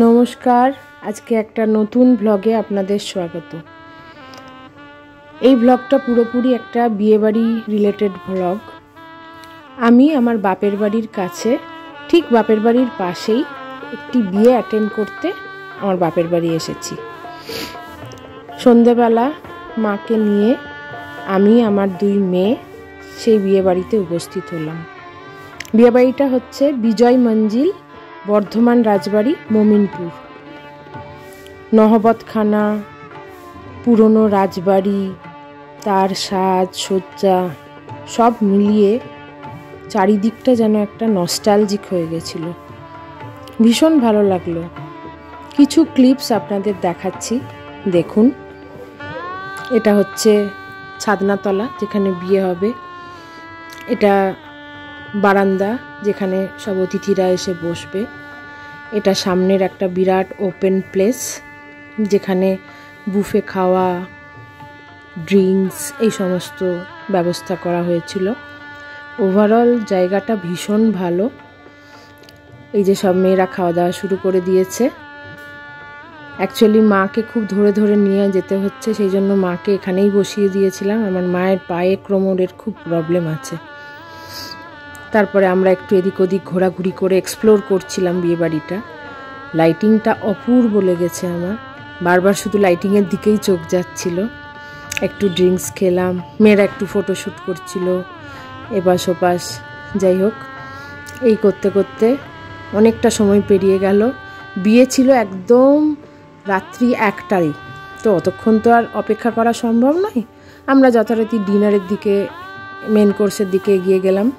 নমস্কার, আজকে একটা নতুন ব্লগে আপনাদের স্বাগত। এই ব্লগটা পুরোপুরি একটা বিয়েবাড়ি রিলেটেড ব্লগ। আমি আমার বাপের বাড়ির কাছে, ঠিক বাপের বাড়ির পাশেই একটি বিয়ে অ্যাটেন্ড করতে আমার বাপের বাড়ি এসেছি। সন্ধেবেলা মাকে নিয়ে আমি আমার 2 মেয়ে সেই বিয়ে বাড়িতে উপস্থিত হলাম। বিয়েবাড়িটা হচ্ছে বিজয় মঞ্জিল, বর্ধমান রাজবাড়ি, মমিনপুর। নহবতখানা, পুরনো রাজবাড়ি, তার সাজ সজ্জা সব মিলিয়ে চারিদিকটা যেন একটা নস্টালজিক হয়ে গেছিল। ভীষণ ভালো লাগলো। কিছু ক্লিপস আপনাদের দেখাচ্ছি, দেখুন। এটা হচ্ছে ছাদনাতলা, যেখানে বিয়ে হবে। এটা বারান্দা, যেখানে সব অতিথিরা এসে বসবে। এটা সামনের একটা বিরাট ওপেন প্লেস, যেখানে বুফে খাওয়া, ড্রিঙ্কস এই সমস্ত ব্যবস্থা করা হয়েছিল। ওভারঅল জায়গাটা ভীষণ ভালো। এই যে সব মেয়েরা খাওয়া দাওয়া শুরু করে দিয়েছে। অ্যাকচুয়ালি মাকে খুব ধরে ধরে নিয়ে যেতে হচ্ছে, সেই জন্য মাকে এখানেই বসিয়ে দিয়েছিলাম। আমার মায়ের পায়ে কোমরের খুব প্রবলেম আছে। তারপরে আমরা একটু এদিক ওদিক ঘোরাঘুরি করে এক্সপ্লোর করছিলাম বিয়েবাড়িটা। লাইটিংটা অপূর্ব লেগেছে আমার, বারবার শুধু লাইটিংয়ের দিকেই চোখ যাচ্ছিল। একটু ড্রিঙ্কস খেলাম, মেয়েরা একটু ফটোশ্যুট করছিল, এপাশ ওপাশ। যাই হোক, এই করতে করতে অনেকটা সময় পেরিয়ে গেল। বিয়ে ছিল একদম রাত্রি 1টায়, তো অতক্ষণ তো আর অপেক্ষা করা সম্ভব নয়। আমরা যথারীতি ডিনারের দিকে, মেন কোর্সের দিকে এগিয়ে গেলাম।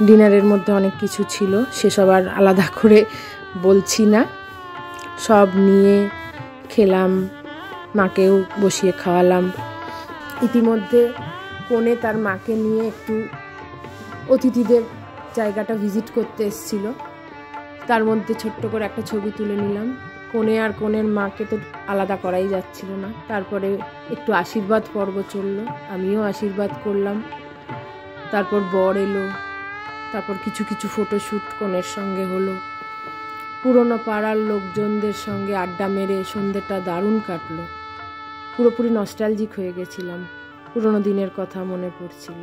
ডিনারের মধ্যে অনেক কিছু ছিল, সেসব আর আলাদা করে বলছি না। সব নিয়ে খেলাম, মাকেও বসিয়ে খাওয়ালাম। ইতিমধ্যে কনে তার মাকে নিয়ে একটু অতিথিদের জায়গাটা ভিজিট করতে এসেছিল। তার মধ্যে ছোট্ট করে একটা ছবি তুলে নিলাম। কনে আর কনের মাকে তো আলাদা করাই যাচ্ছিল না। তারপরে একটু আশীর্বাদ পর্ব চললো, আমিও আশীর্বাদ করলাম। তারপর বর এলো, তারপর কিছু কিছু ফটোশ্যুট কনের সঙ্গে হলো। পুরনো পাড়ার লোকজনদের সঙ্গে আড্ডা মেরে সন্ধ্যেটা দারুণ কাটলো। পুরোপুরি নস্টালজিক হয়ে গেছিলাম, পুরনো দিনের কথা মনে পড়ছিল।